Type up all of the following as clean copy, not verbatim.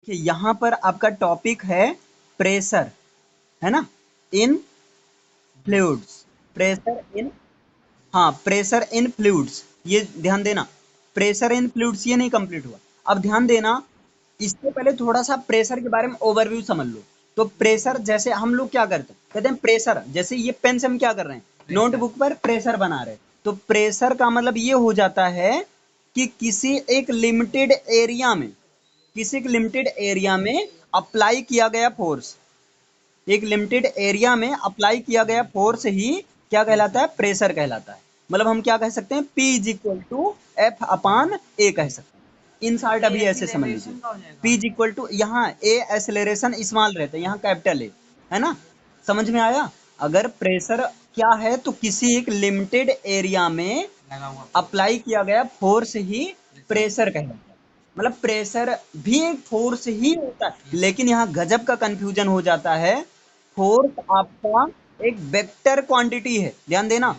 कि यहाँ पर आपका टॉपिक है प्रेशर, है ना, इन फ्लूइड्स। प्रेशर इन, हाँ, प्रेशर इन फ्लूइड्स, ये ध्यान देना। प्रेशर इन फ्लूइड्स ये नहीं कंप्लीट हुआ। अब ध्यान देना, इससे पहले थोड़ा सा प्रेशर के बारे में ओवरव्यू समझ लो। तो प्रेशर, जैसे हम लोग क्या करते हैं, कहते हैं प्रेशर, जैसे ये पेन से हम क्या कर रहे हैं, नोटबुक पर प्रेशर बना रहे हैं। तो प्रेशर का मतलब ये हो जाता है कि किसी एक लिमिटेड एरिया में, किसी एक लिमिटेड एरिया में अप्लाई किया गया फोर्स, एक लिमिटेड एरिया में अप्लाई किया गया फोर्स ही क्या कहलाता है, प्रेशर कहलाता है। मतलब हम क्या कह सकते हैं, P is equal to F upon A कह सकते हैं। इन शॉर्ट अभी ऐसे समझ लीजिए, P इज इक्वल टू, यहाँ ए एक्सेलरेशन स्मॉल रहता है, यहाँ कैपिटल ए, है ना, समझ में आया। अगर प्रेशर क्या है तो किसी एक लिमिटेड एरिया में अप्लाई किया गया फोर्स ही प्रेशर कहलाता है। मतलब प्रेशर भी एक फोर्स ही होता है, लेकिन यहाँ गजब का कंफ्यूजन हो जाता है। फोर्स आपका एक वेक्टर क्वांटिटी है, ध्यान देना,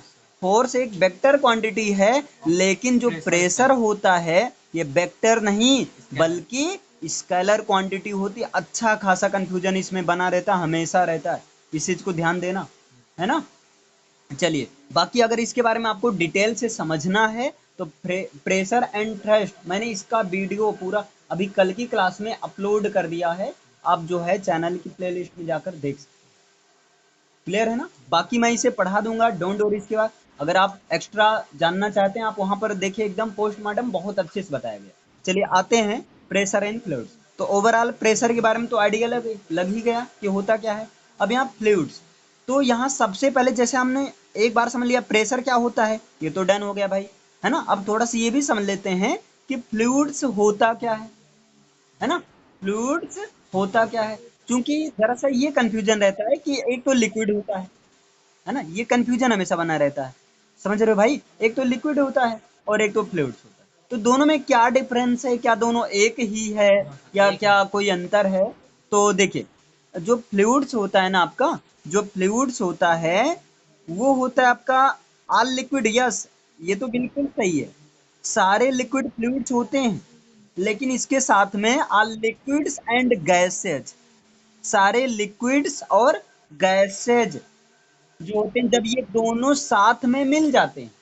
फोर्स एक वेक्टर क्वांटिटी है, लेकिन जो प्रेशर होता है ये वेक्टर नहीं बल्कि स्केलर क्वांटिटी होती है। अच्छा खासा कंफ्यूजन इसमें बना रहता है, हमेशा रहता है, इस चीज को ध्यान देना, है ना। चलिए, बाकी अगर इसके बारे में आपको डिटेल से समझना है तो प्रेशर एंड थ्रस्ट मैंने इसका वीडियो पूरा अभी कल की क्लास में अपलोड कर दिया है, आप जो है चैनल की प्लेलिस्ट में जाकर देख सकते। क्लियर है ना। बाकी मैं इसे पढ़ा दूंगा, डोंट वरी। इसके बाद अगर आप एक्स्ट्रा जानना चाहते हैं, आप वहां पर देखिए, एकदम पोस्टमार्टम बहुत अच्छे से बताया गया। चलिए आते हैं प्रेशर एंड फ्लूइड्स। तो ओवरऑल प्रेशर के बारे में तो आइडिया लग ही गया कि होता क्या है। अब यहाँ फ्लूइड्स, तो यहाँ सबसे पहले जैसे हमने एक बार समझ लिया प्रेशर क्या होता है, ये तो डन हो गया भाई, है ना। अब थोड़ा सा ये भी समझ लेते हैं कि फ्लूइड्स होता क्या है ना, फ्लूइड्स होता क्या है। क्योंकि दरअसल ये कंफ्यूजन रहता है कि एक तो लिक्विड होता है ना, ये कंफ्यूजन हमेशा बना रहता है, समझ रहे हो भाई। एक तो लिक्विड होता है और एक तो फ्लूइड्स होता है, तो दोनों में क्या डिफरेंस है, क्या दोनों एक ही है या क्या कोई अंतर है। तो देखिए, जो फ्लूइड्स होता है ना आपका, जो फ्लूइड्स होता है वो होता है आपका ऑल लिक्विड। यस, ये तो बिल्कुल सही है, सारे लिक्विड फ्लूइड्स होते हैं, लेकिन इसके साथ में ऑल लिक्विड्स एंड गैसेज, सारे लिक्विड्स और गैसेज जो होते हैं, जब ये दोनों साथ में मिल जाते हैं,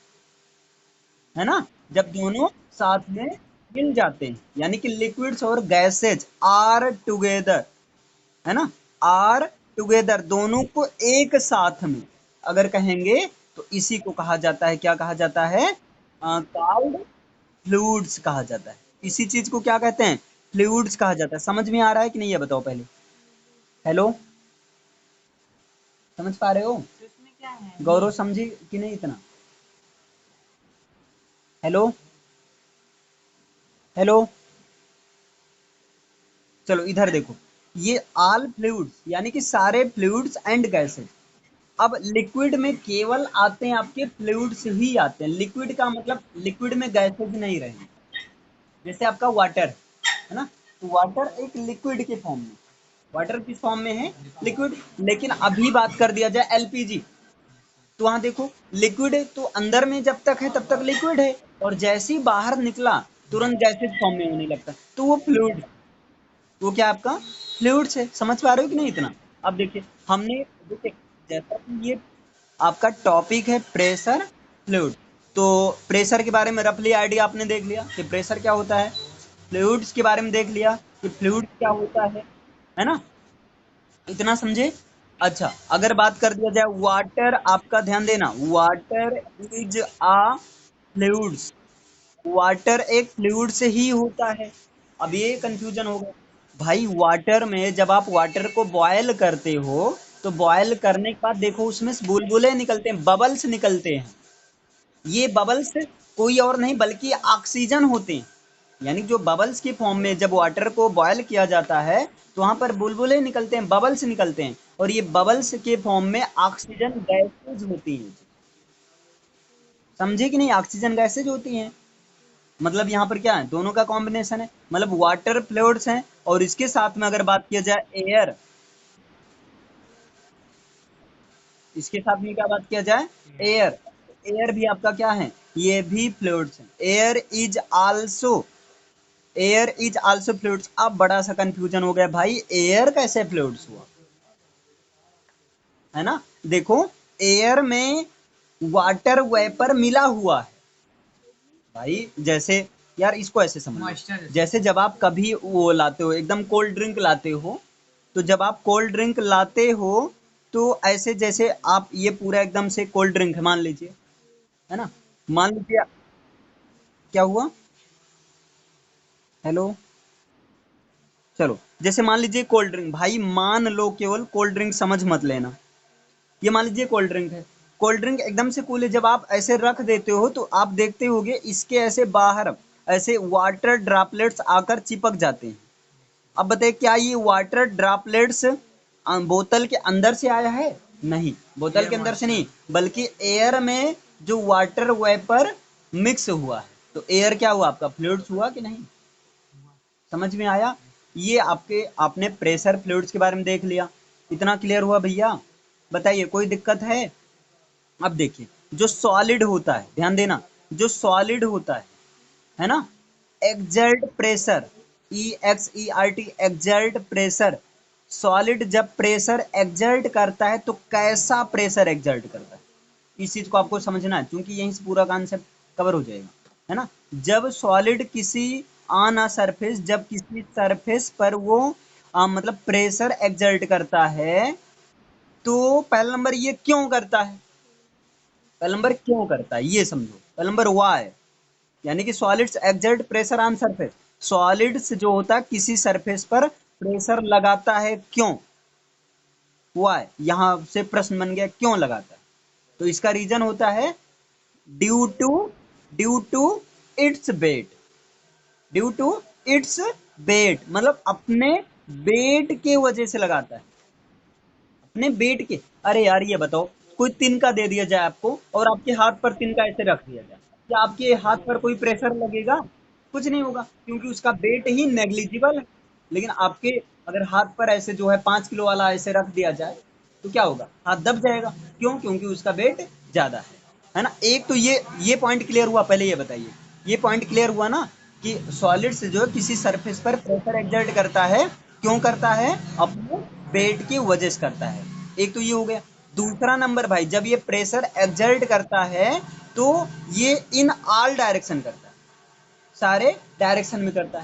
है ना, जब दोनों साथ में मिल जाते हैं, यानी कि लिक्विड्स और गैसेज आर टुगेदर, है ना, आर टुगेदर, दोनों को एक साथ में अगर कहेंगे तो इसी को कहा जाता है, क्या कहा जाता है, कॉल्ड फ्लूइड्स कहा जाता है। इसी चीज को क्या कहते हैं, फ्लूइड्स कहा जाता है। समझ में आ रहा है कि नहीं, ये बताओ पहले। हेलो, समझ पा रहे हो, गौरव समझी कि नहीं इतना। हेलो, हेलो, चलो इधर देखो, ये ऑल फ्लूइड्स यानी कि सारे फ्लूइड्स एंड गैसेस। अब लिक्विड में केवल आते हैं आपके फ्लूइड्स ही आते हैं, लिक्विड का मतलब लिक्विड में गैसेज नहीं रहेंगे। जैसे आपका वाटर है ना, तो वाटर एक लिक्विड के फॉर्म में, वाटर किस फॉर्म में है, लिक्विड। लेकिन अभी बात कर दिया जाए एलपीजी, तो वहां देखो लिक्विड है, तो अंदर में जब तक है तब तक लिक्विड है, और जैसे ही बाहर निकला तुरंत गैसेज फॉर्म में होने लगता है, तो वो फ्लूइड, वो क्या आपका फ्लूइड्स है। समझ पा रहे हो कि नहीं इतना। अब देखिए, हमने देखिए, जैसा कि ये आपका टॉपिक है प्रेशर फ्लूइड, तो प्रेशर के बारे में रफली आइडिया आपने देख लिया कि प्रेशर क्या होता है, फ्लूइड्स के बारे में देख लिया कि फ्लूइड क्या होता है ना, इतना समझे। अच्छा, अगर बात कर दिया जाए वाटर, आपका ध्यान देना, water is a fluids, water एक फ्लूइड से ही होता है। अब ये कंफ्यूजन होगा भाई, वाटर में जब आप वाटर को बॉयल करते हो तो बॉयल करने के बाद देखो उसमें से बुलबुले निकलते हैं, बबल्स निकलते हैं। ये बबल्स कोई और नहीं बल्कि ऑक्सीजन होते हैं, यानी जो बबल्स की फॉर्म में जब वाटर को बॉयल किया जाता है तो वहां पर बुलबुले निकलते हैं, बबल्स निकलते हैं, और ये बबल्स के फॉर्म में ऑक्सीजन गैसेज होती हैं। समझे कि नहीं, ऑक्सीजन गैसेज होती हैं। मतलब यहाँ पर क्या है, दोनों का कॉम्बिनेशन है, मतलब वाटर फ्लूइड्स हैं, और इसके साथ में अगर बात किया जाए एयर, इसके साथ में क्या बात किया जाए, एयर, एयर भी आपका क्या है, ये भी फ्लूइड्स है। Air is also air is also fluids. अब बड़ा सा कंफ्यूजन हो गया भाई, एयर कैसे फ्लूइड्स हुआ, है ना। देखो, एयर में वाटर वेपर मिला हुआ है भाई। जैसे यार इसको ऐसे समझो, जैसे जब आप कभी वो लाते हो एकदम कोल्ड ड्रिंक लाते हो, तो जब आप कोल्ड ड्रिंक लाते हो तो ऐसे जैसे आप ये पूरा एकदम से कोल्ड ड्रिंक है मान लीजिए, है ना। मान लीजिए क्या हुआ, हेलो, चलो जैसे मान लीजिए कोल्ड ड्रिंक, भाई मान लो, केवल कोल्ड ड्रिंक समझ मत लेना, ये मान लीजिए कोल्ड ड्रिंक है, कोल्ड ड्रिंक एकदम से कूल है, जब आप ऐसे रख देते हो तो आप देखते होगे इसके ऐसे बाहर ऐसे वाटर ड्रॉपलेट्स आकर चिपक जाते हैं। अब बताइए क्या ये वाटर ड्रॉपलेट्स बोतल के अंदर से आया है? नहीं, बोतल के अंदर से नहीं, बल्कि एयर में जो वाटर वेपर मिक्स हुआ है। तो एयर क्या हुआ आपका, फ्लूइड्स हुआ कि नहीं? समझ में आया? ये आपके, आपने प्रेशर फ्लूइड्स के बारे में देख लिया। इतना क्लियर हुआ भैया? बताइए कोई दिक्कत है? अब देखिए, जो सॉलिड होता है, ध्यान देना, जो सॉलिड होता है ना, exert pressure, EXERT, exert pressure, solid जब प्रेशर एक्सर्ट करता है तो कैसा प्रेशर एक्सर्ट करता है, इस चीज को आपको समझना है, क्योंकि यहीं से पूरा कॉन्सेप्ट कवर हो जाएगा, है ना। जब सॉलिड किसी ऑन अ सरफेस, जब किसी सरफेस पर वो मतलब प्रेशर एक्सर्ट करता है, तो पहला नंबर ये क्यों करता है, पहला नंबर क्यों करता है ये समझो, पहला नंबर वाई, यानी कि solids exert pressure on surface, solids जो होता है किसी सरफेस पर प्रेशर लगाता है, क्यों, वाई, यहां से प्रश्न बन गया क्यों लगाता है, तो इसका रीजन होता है due to, due to its weight, due to its weight, मतलब अपने वेट के वजह से लगाता है, अपने वेट के। अरे यार ये बताओ, कोई तिनका दे दिया जाए आपको और आपके हाथ पर तिनका ऐसे रख दिया जाए, क्या आपके हाथ पर कोई प्रेशर लगेगा? कुछ नहीं होगा, क्योंकि उसका वेट ही नेग्लिजिबल है। लेकिन आपके अगर हाथ पर ऐसे जो है 5 किलो वाला ऐसे रख दिया जाए तो क्या होगा, हाथ दब जाएगा, क्यों, क्योंकि उसका वेट ज्यादा है ना। एक तो ये पॉइंट क्लियर हुआ, पहले ये बताइए, ये पॉइंट क्लियर हुआ ना, कि सॉलिड्स जो है किसी सरफेस पर प्रेशर एक्सर्ट करता है, क्यों करता है, अपने वेट की वजह से करता है। एक तो ये हो गया। दूसरा नंबर भाई, जब ये प्रेशर एक्सर्ट करता है तो ये इन ऑल डायरेक्शन करता है, सारे डायरेक्शन में करता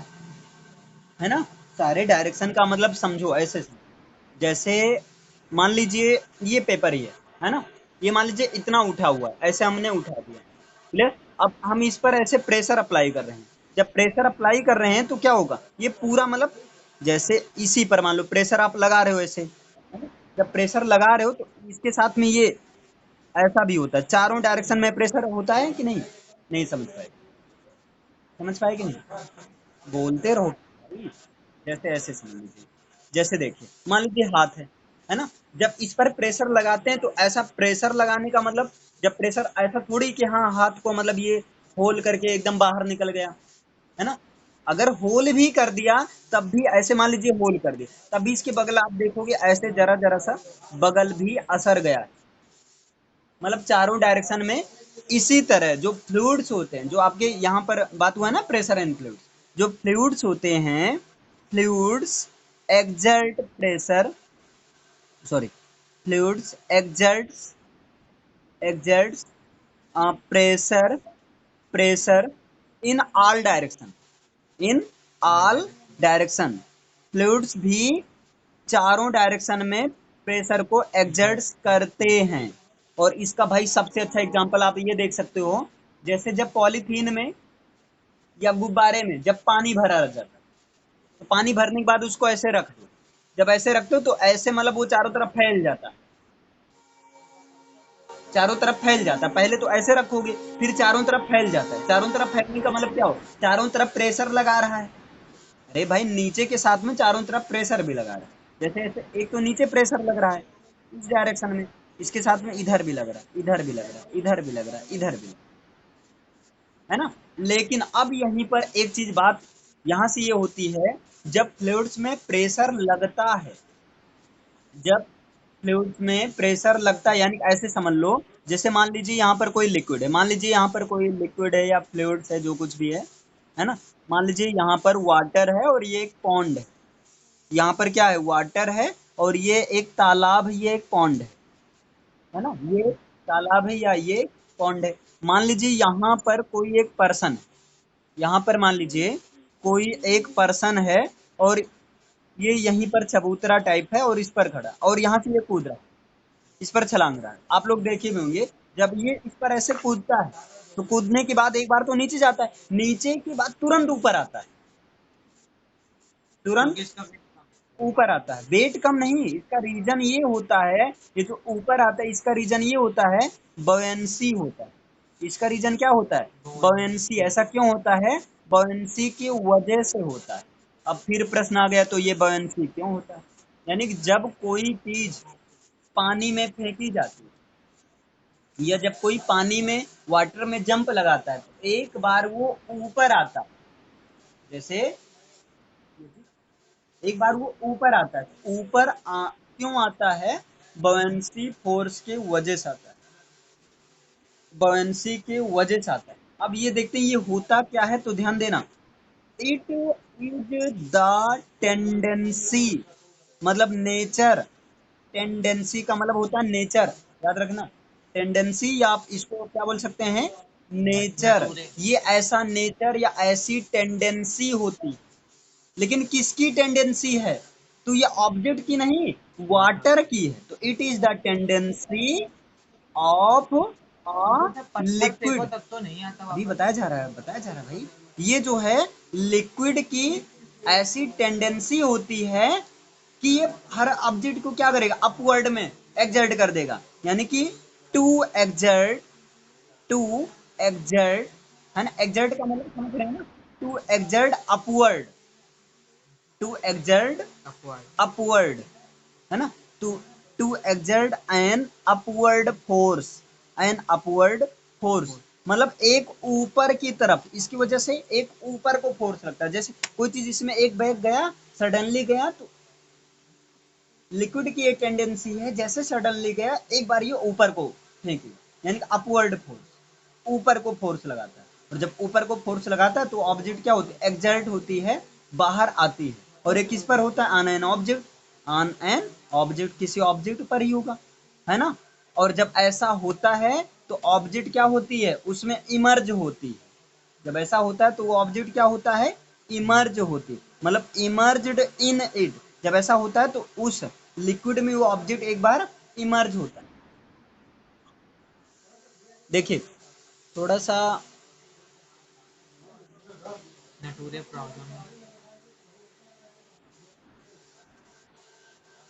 है ना। सारे डायरेक्शन का मतलब समझो ऐसे, जैसे मान लीजिए ये पेपर ही है ना, ये मान लीजिए इतना उठा हुआ है, ऐसे हमने उठा दिया, क्लियर। अब हम इस पर ऐसे प्रेशर अप्लाई कर रहे हैं, जब प्रेशर अप्लाई कर रहे हैं तो क्या होगा, ये पूरा मतलब जैसे इसी पर मान लो प्रेशर आप लगा रहे हो ऐसे, है ना? जब प्रेशर लगा रहे हो तो इसके साथ में ये ऐसा भी होता है, चारों डायरेक्शन में प्रेशर होता है कि नहीं? नहीं समझ पाए, समझ पाए कि नहीं? बोलते रहो भाई। जैसे ऐसे समझ लीजिए, जैसे देखिए मान लीजिए हाथ है ना, जब इस पर प्रेशर लगाते हैं तो ऐसा प्रेशर लगाने का मतलब, जब प्रेशर ऐसा थोड़ी कि हाँ हाथ को मतलब ये होल करके एकदम बाहर निकल गया, है ना। अगर होल भी कर दिया तब भी ऐसे मान लीजिए होल कर दिया, तब भी इसके बगल आप देखोगे ऐसे जरा जरा सा बगल भी असर गया है, मतलब चारों डायरेक्शन में। इसी तरह जो फ्लूइड्स होते हैं, जो आपके यहाँ पर बात हुआ है ना प्रेशर एंड फ्लूइड्स, जो फ्लूइड्स होते हैं, fluids exert pressure, sorry, fluids exerts pressure, pressure in all direction, in all direction, fluids भी चारों डायरेक्शन में प्रेशर को एक्सर्ट करते हैं। और इसका भाई सबसे अच्छा एग्जांपल आप ये देख सकते हो, जैसे जब पॉलीथीन में या गुब्बारे में जब पानी भरा जाता है, तो पानी भरने के बाद उसको ऐसे रख दो, जब ऐसे रखते हो तो ऐसे मतलब वो चारों तरफ फैल जाता है, चारों तरफ फैल जाता है। पहले तो ऐसे रखोगे फिर चारों तरफ फैल जाता है, चारों तरफ फैलने का मतलब क्या हो, चारों तरफ प्रेशर लगा रहा है। अरे भाई नीचे के साथ में चारों तरफ प्रेशर भी लगा रहा है, जैसे ऐसे एक तो नीचे प्रेशर लग रहा है इस डायरेक्शन में, इसके साथ में इधर भी लग रहा है, इधर भी लग रहा है, इधर भी लग रहा है, इधर भी, है ना। लेकिन अब यहीं पर एक चीज बात यहां से ये होती है, जब फ्लूइड्स में प्रेशर लगता है, जब फ्लूइड्स में प्रेशर लगता है, यानी ऐसे समझ लो, जैसे मान लीजिए यहाँ पर कोई लिक्विड है, मान लीजिए यहाँ पर कोई लिक्विड है या फ्लूइड्स है जो कुछ भी है, है ना। मान लीजिए यहाँ पर वाटर है और ये एक पॉन्ड है, यहाँ पर क्या है, वाटर है और ये एक तालाब, ये एक पॉन्ड है ना, ये तालाब है या ये पॉन्ड है। मान लीजिए यहाँ पर कोई एक पर्सन है, यहाँ पर मान लीजिए कोई एक पर्सन है और ये यहीं पर चबूतरा टाइप है और इस पर खड़ा है और यहाँ से ये कूद रहा है, इस पर छलांग रहा है। आप लोग देखे भी होंगे, जब ये इस पर ऐसे कूदता है तो कूदने के बाद एक बार तो नीचे जाता है, नीचे के बाद तुरंत ऊपर आता है, तुरंत ऊपर आता है। वेट कम नहीं, इसका रीजन ये होता है, ये जो ऊपर आता है इसका रीजन ये होता है, बॉयंसी होता है। इसका रीजन क्या होता है, बॉयंसी। ऐसा क्यों होता है, बॉयंसी की वजह से होता है। अब फिर प्रश्न आ गया, तो ये बॉयंसी क्यों होता है, यानी कि जब कोई चीज पानी में फेंकी जाती है या जब कोई पानी में वाटर में जंप लगाता है तो एक बार वो ऊपर आता है, जैसे एक बार वो ऊपर आता है, क्यों आता है, बॉयंसी फोर्स के वजह से आता है, बॉयंसी के वजह से आता है। अब ये देखते हैं ये होता क्या है, तो ध्यान देना, इट इज द टेंडेंसी, मतलब नेचर, टेंडेंसी का मतलब होता है नेचर, याद रखना, टेंडेंसी या आप इसको क्या बोल सकते हैं, नेचर। ये ऐसा नेचर या ऐसी टेंडेंसी होती है, लेकिन किसकी टेंडेंसी है, तो ये ऑब्जेक्ट की नहीं, वाटर की है। तो it is the tendency of a liquid, अभी बताया जा रहा है, बताया जा रहा है भाई, ये जो है लिक्विड की ऐसी टेंडेंसी होती है कि ये हर ऑब्जेक्ट को क्या करेगा, अपवर्ड में एक्सर्ट कर देगा, यानी कि टू एक्सर्ट, टू एक्सर्ट, है ना, एक्सर्ट का मतलब समझ रहे हैं ना, to exert upward, to exert upward, है ना, to to exert an upward force, an upward force, मतलब एक ऊपर की तरफ, इसकी वजह से एक ऊपर को फोर्स लगता है। जैसे कोई चीज इसमें एक बैग गया, सडनली गया, तो लिक्विड की एक टेंडेंसी है, जैसे सडनली गया एक बार ये ऊपर को फेंक लिया, यानी कि अपवर्ड फोर्स, ऊपर को फोर्स लगाता है। और जब ऊपर को फोर्स लगाता है तो ऑब्जेक्ट क्या होती है, एक्सर्ट होती है, बाहर आती है। और ये किस पर होता है, on an object, on an object, किसी ऑब्जेक्ट पर ही होगा, है ना। और जब ऐसा होता है तो ऑब्जेक्ट क्या होती है, उसमें इमर्ज होती है। जब ऐसा होता है तो वो ऑब्जेक्ट क्या होता है, इमर्ज होती, मतलब इमर्ज्ड इन इट। जब ऐसा होता है तो उस लिक्विड में वो ऑब्जेक्ट एक बार इमर्ज होता है। देखिए थोड़ा सा,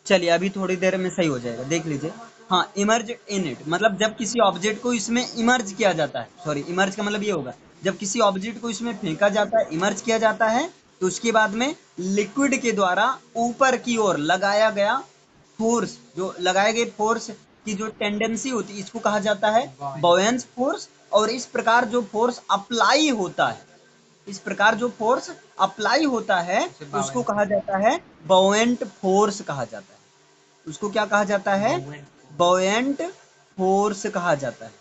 चलिए अभी थोड़ी देर में सही हो जाएगा, देख लीजिए। हाँ, इमर्ज इन इट मतलब जब किसी ऑब्जेक्ट को इसमें इमर्ज किया जाता है, सॉरी इमर्ज का मतलब ये होगा, जब किसी ऑब्जेक्ट को इसमें फेंका जाता है, इमर्ज किया जाता है, तो उसके बाद में लिक्विड के द्वारा ऊपर की ओर लगाया गया फोर्स, जो लगाए गए फोर्स की जो टेंडेंसी होती है, इसको कहा जाता है बॉयंस फोर्स। और इस प्रकार जो फोर्स अप्लाई होता है, इस प्रकार जो फोर्स अप्लाई होता है उसको कहा जाता है बाउएंट फोर्स कहा जाता है। उसको क्या कहा जाता है, बाउएंट फोर्स कहा जाता है,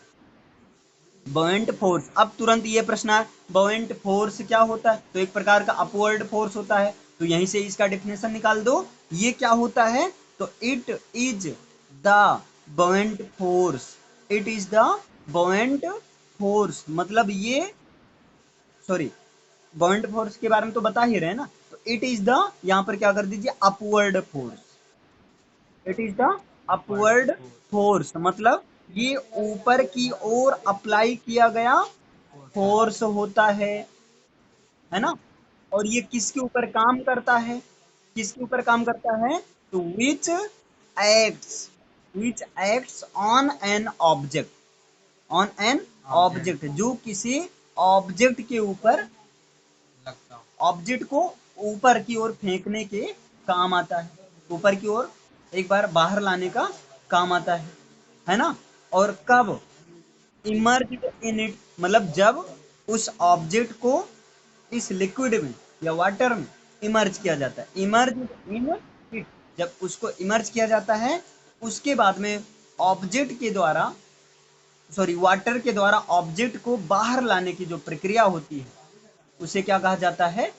बाउएंट फोर्स। अब तुरंत ये प्रश्न है, बाउएंट फोर्स क्या होता है, तो एक प्रकार का अपवर्ड फोर्स होता है, तो यहीं से इसका डेफिनेशन निकाल दो, ये क्या होता है, तो it is the buoyant force, it is the buoyant force, मतलब ये, सॉरी बाउंड फोर्स के बारे में तो बता ही रहे हैं ना, तो इट इज द, यहां पर क्या कर दीजिए, upward force, it is the upward force, मतलब ये ऊपर की ओर अप्लाई किया गया फोर्स होता है ना। और ये किसके ऊपर काम करता है, किसके ऊपर काम करता है, तो acts which acts on an object, on an object, जो किसी ऑब्जेक्ट के ऊपर, ऑब्जेक्ट को ऊपर की ओर फेंकने के काम आता है, ऊपर की ओर एक बार बाहर लाने का काम आता है ना। और कब, इमर्ज इन इट, मतलब जब उस ऑब्जेक्ट को इस लिक्विड में या वाटर में इमर्ज किया जाता है, इमर्ज इन इट, जब उसको इमर्ज किया जाता है उसके बाद में ऑब्जेक्ट के द्वारा, सॉरी वाटर के द्वारा ऑब्जेक्ट को बाहर लाने की जो प्रक्रिया होती है उसे क्या कहा जाता है?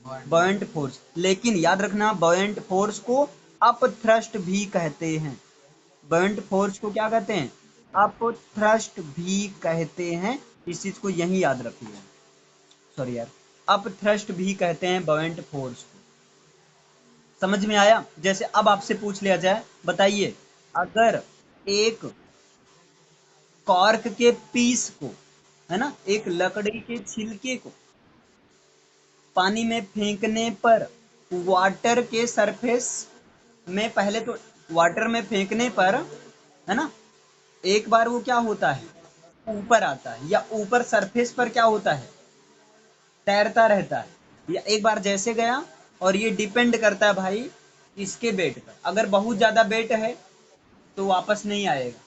Buoyant force. लेकिन याद रखना, बॉयंट फोर्स को अप थ्रस्ट भी कहते हैं। बॉयंट फोर्स को क्या कहते हैं? अप थ्रस्ट भी कहते हैं। इस चीज को यही याद रखिए। सॉरी यार, अप थ्रस्ट भी कहते हैं बॉयंट फोर्स को। समझ में आया? जैसे अब आपसे पूछ लिया जाए, बताइए, अगर एक कॉर्क के पीस को, है ना, एक लकड़ी के छिलके को पानी में फेंकने पर वाटर के सरफेस में, पहले तो वाटर में फेंकने पर, है ना, एक बार वो क्या होता है? ऊपर आता है, या ऊपर सरफेस पर क्या होता है? तैरता रहता है। या एक बार जैसे गया, और ये डिपेंड करता है भाई इसके वेट पर। अगर बहुत ज्यादा वेट है तो वापस नहीं आएगा।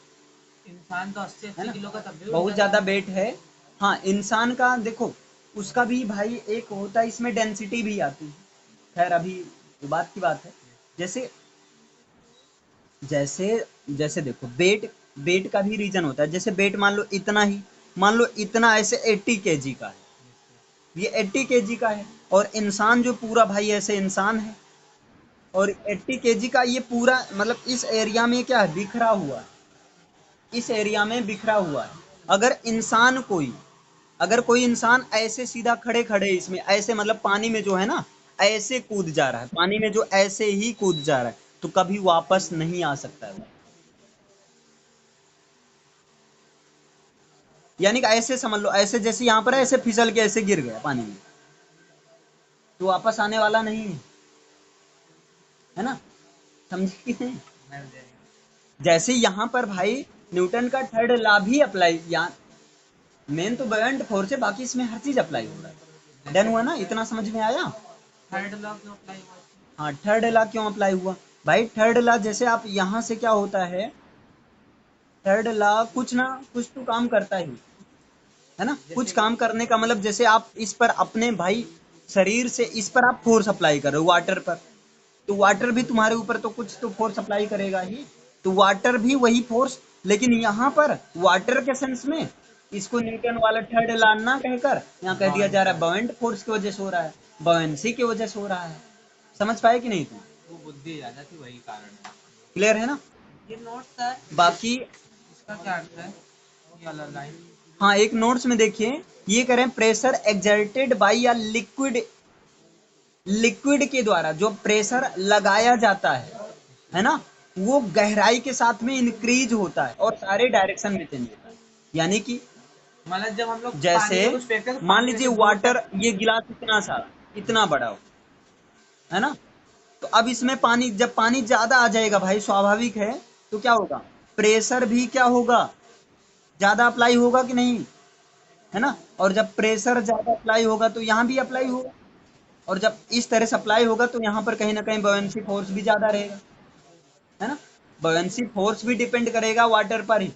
इंसान तो 80-80 किलो का तब भी बहुत ज्यादा वेट है, हाँ, इंसान का देखो, उसका भी भाई एक होता है, इसमें डेंसिटी भी आती है। खैर अभी वो बात की बात है। जैसे जैसे जैसे देखो, वेट वेट का भी रीजन होता है। जैसे वेट मान लो इतना ही, मान लो इतना, ऐसे 80 केजी का है, ये 80 केजी का है, और इंसान जो पूरा भाई ऐसे इंसान है, और 80 केजी का ये पूरा, मतलब इस एरिया में क्या है? बिखरा हुआ है, इस एरिया में बिखरा हुआ है। अगर इंसान कोई, अगर कोई इंसान ऐसे सीधा खड़े खड़े इसमें ऐसे, मतलब पानी में जो है ना, ऐसे कूद जा रहा है, पानी में जो ऐसे ही कूद जा रहा है, तो कभी वापस नहीं आ सकता है। यानी कि ऐसे समझ लो, ऐसे जैसे यहाँ पर ऐसे फिसल के ऐसे गिर गया पानी में, तो वापस आने वाला नहीं है, है ना? समझे कि नहीं? जैसे यहाँ पर भाई न्यूटन का थर्ड लॉ भी अप्लाई, यहाँ मेन तो बॉयंट फोर्स है, बाकी इसमें हर चीज अप्लाई हो रहा है। डन हुआ ना? इतना समझ में आया? थर्ड लॉ क्यों अप्लाई हुआ? हाँ, थर्ड लॉ क्यों अप्लाई हुआ भाई? थर्ड लॉ जैसे आप यहाँ से क्या होता है, थर्ड लॉ कुछ ना कुछ तो काम करता ही है ना। कुछ काम करने का मतलब, जैसे आप इस पर अपने भाई शरीर से इस पर आप फोर्स अप्लाई कर रहे हो वाटर पर, तो वाटर भी तुम्हारे ऊपर तो कुछ तो फोर्स अप्लाई करेगा ही। तो वाटर भी वही फोर्स, लेकिन यहाँ पर वाटर के सेंस में इसको न्यूटन वाला थर्ड लॉ ना कहकर यहाँ कह दिया जा रहा है बॉयंट फोर्स की वजह से हो रहा है, बॉयंसी की वजह से हो रहा है। समझ पाए कि नहीं तुम? वो बुद्धि ज्यादा थी, वही कारण है। क्लियर है ना? ये नोट सर, बाकी इसका क्या अर्थ है? ये वाला लाइन। हाँ, एक नोट्स में देखिए, ये करें प्रेशर एक्सर्टेड बाई या लिक्विड, लिक्विड के द्वारा जो प्रेशर लगाया जाता है ना, वो गहराई के साथ में इंक्रीज होता है और सारे डायरेक्शन में चेंज होता है। यानी कि मतलब जब हम लोग जैसे पानी में कुछ फेंकते हैं तो मान पानी लीजिए वैसे दूर वाटर, तक। ये गिलास इतना सारा, इतना बड़ा हो, है ना, तो अब इसमें पानी, जब पानी ज्यादा आ जाएगा भाई, स्वाभाविक है, तो क्या होगा? प्रेशर भी क्या होगा? ज्यादा अप्लाई होगा कि नहीं? है ना? और जब प्रेशर ज्यादा अप्लाई होगा तो यहाँ भी अप्लाई होगा, और जब इस तरह सप्लाई होगा तो यहाँ पर कहीं ना कहीं बॉयंसी फोर्स भी ज्यादा रहेगा, है ना? बॉयंसी फोर्स भी डिपेंड करेगा वाटर पर ही।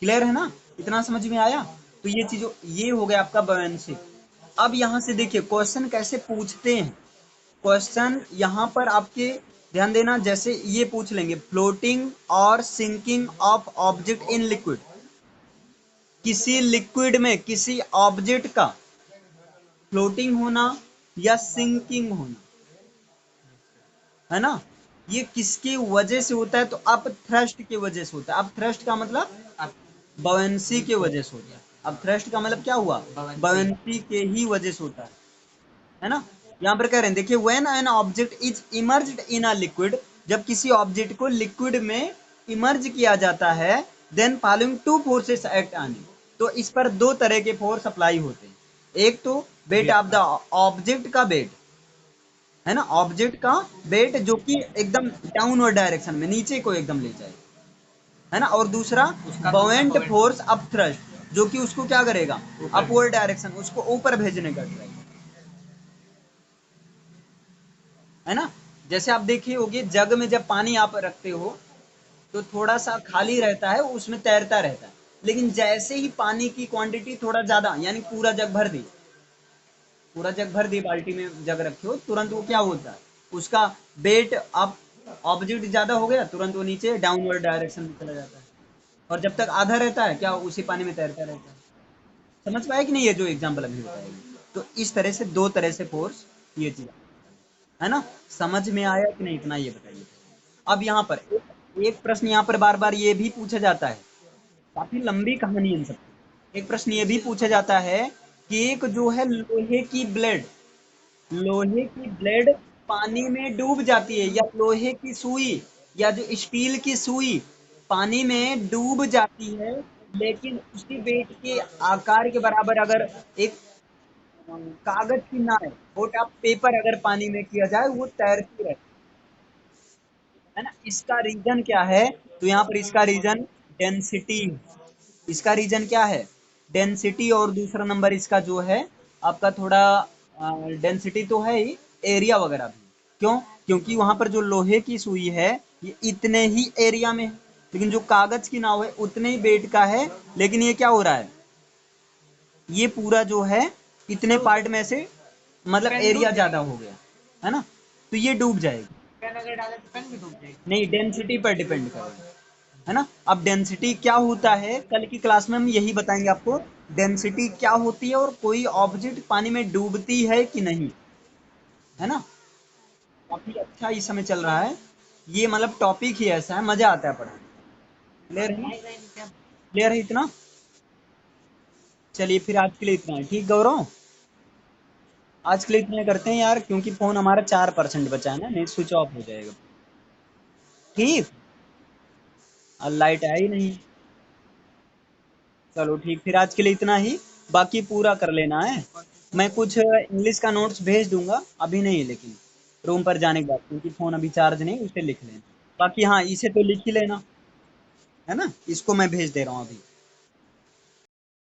क्लियर है ना? इतना समझ में आया? तो ये चीजों, ये हो गया आपका बॉयंसी। अब यहाँ से देखिए क्वेश्चन कैसे पूछते हैं। क्वेश्चन यहाँ पर आपके ध्यान देना, जैसे ये पूछ लेंगे, फ्लोटिंग और sinking of object in liquid, किसी लिक्विड में किसी ऑब्जेक्ट का फ्लोटिंग होना या सिंकिंग होना, है ना, ये किसकी वजह से होता है? तो अप थ्रस्ट की वजह से होता है। अप थ्रस्ट का मतलब बॉयंसी की वजह से होता है। अब थ्रस्ट का मतलब क्या हुआ? बॉयंसी के ही वजह से होता है ना? यहाँ पर कह रहे हैं, देखिए, when an object is emerged in a liquid, जब किसी ऑब्जेक्ट को लिक्विड में इमर्ज किया जाता है, then following two forces act on it, तो इस पर दो तरह के फोर्स अप्लाई होते हैं। एक तो वेट ऑफ द ऑब्जेक्ट का वेट, है ना, ऑब्जेक्ट का वेट जो कि एकदम डाउनवर्ड डायरेक्शन में नीचे को एकदम ले जाए, है ना, और दूसरा बॉयंट फोर्स अप थ्रस्ट, जो कि उसको क्या करेगा? अपवर्ड डायरेक्शन, उसको ऊपर भेजने का ट्राई, है ना। जैसे आप देखिए होगे, जग में जब पानी आप रखते हो तो थोड़ा सा खाली रहता है, उसमें तैरता रहता है, लेकिन जैसे ही पानी की क्वांटिटी थोड़ा ज्यादा, यानी पूरा जग भर दी, पूरा जग भर दी, बाल्टी में जग रखे हो, तुरंत वो क्या होता है? उसका वेट अप, ऑब्जेक्ट ज्यादा हो गया, तुरंत वो नीचे डाउनवर्ड डायरेक्शन में चला जाता है, और जब तक आधा रहता है क्या, उसी पानी में तैरता रहता है। समझ पाए कि नहीं, ये जो एग्जाम्पल अभी बताएगी। तो इस तरह से दो तरह से फोर्स ये चीज है ना। समझ में आया कि नहीं, इतना ये बताइए। अब यहाँ पर एक प्रश्न यहाँ पर बार बार ये भी पूछा जाता है, काफी लंबी कहानी इन सब की। एक प्रश्न ये भी पूछा जाता है कि एक जो है लोहे की ब्लेड पानी में डूब जाती है, या लोहे की सुई या जो स्टील की सुई पानी में डूब जाती है, लेकिन उसी वेट के आकार के बराबर अगर एक कागज की नाव, छोटा पेपर अगर पानी में किया जाए, वो तैरती रहती है ना। इसका रीजन क्या है? तो यहाँ पर इसका रीजन डेंसिटी। इसका रीजन क्या है? डेंसिटी। और दूसरा नंबर इसका जो है आपका थोड़ा डेंसिटी तो है ही, एरिया वगैरह भी। क्यों? क्योंकि वहां पर जो लोहे की सुई है ये इतने ही एरिया में है, लेकिन जो कागज की नाव है उतने ही वेट का है, लेकिन ये क्या हो रहा है, ये पूरा जो है इतने पार्ट में से मतलब पेन एरिया डूब ज्यादा जाएगी। हो गया है ना, तो ये डूब जाएगी। पेन अगर डाले तो पेन भी डूब जाएगी। नहीं, डेंसिटी पर डिपेंड करेगा, है ना। अब डेंसिटी क्या होता है, कल की क्लास में हम यही बताएंगे आपको, डेंसिटी क्या होती है और कोई ऑब्जेक्ट पानी में डूबती है कि नहीं, है ना। काफी अच्छा इस समय चल रहा है ये, मतलब टॉपिक ही ऐसा है, मजा आता है पढ़ाने। क्लियर है ना? क्लियर है इतना? चलिए फिर आज के लिए इतना है, ठीक गौरव। आज के लिए इतना करते हैं यार, क्योंकि फोन हमारा 4% बचा है ना, नहीं स्विच ऑफ हो जाएगा। ठीक। और लाइट है ही नहीं। चलो ठीक, फिर आज के लिए इतना ही। बाकी पूरा कर लेना है। मैं कुछ इंग्लिश का नोट्स भेज दूंगा, अभी नहीं लेकिन रूम पर जाने के बाद, क्योंकि फोन अभी चार्ज नहीं, उसे लिख लेना। बाकी हाँ, इसे तो लिख ही लेना, है ना। इसको मैं भेज दे रहा हूँ अभी।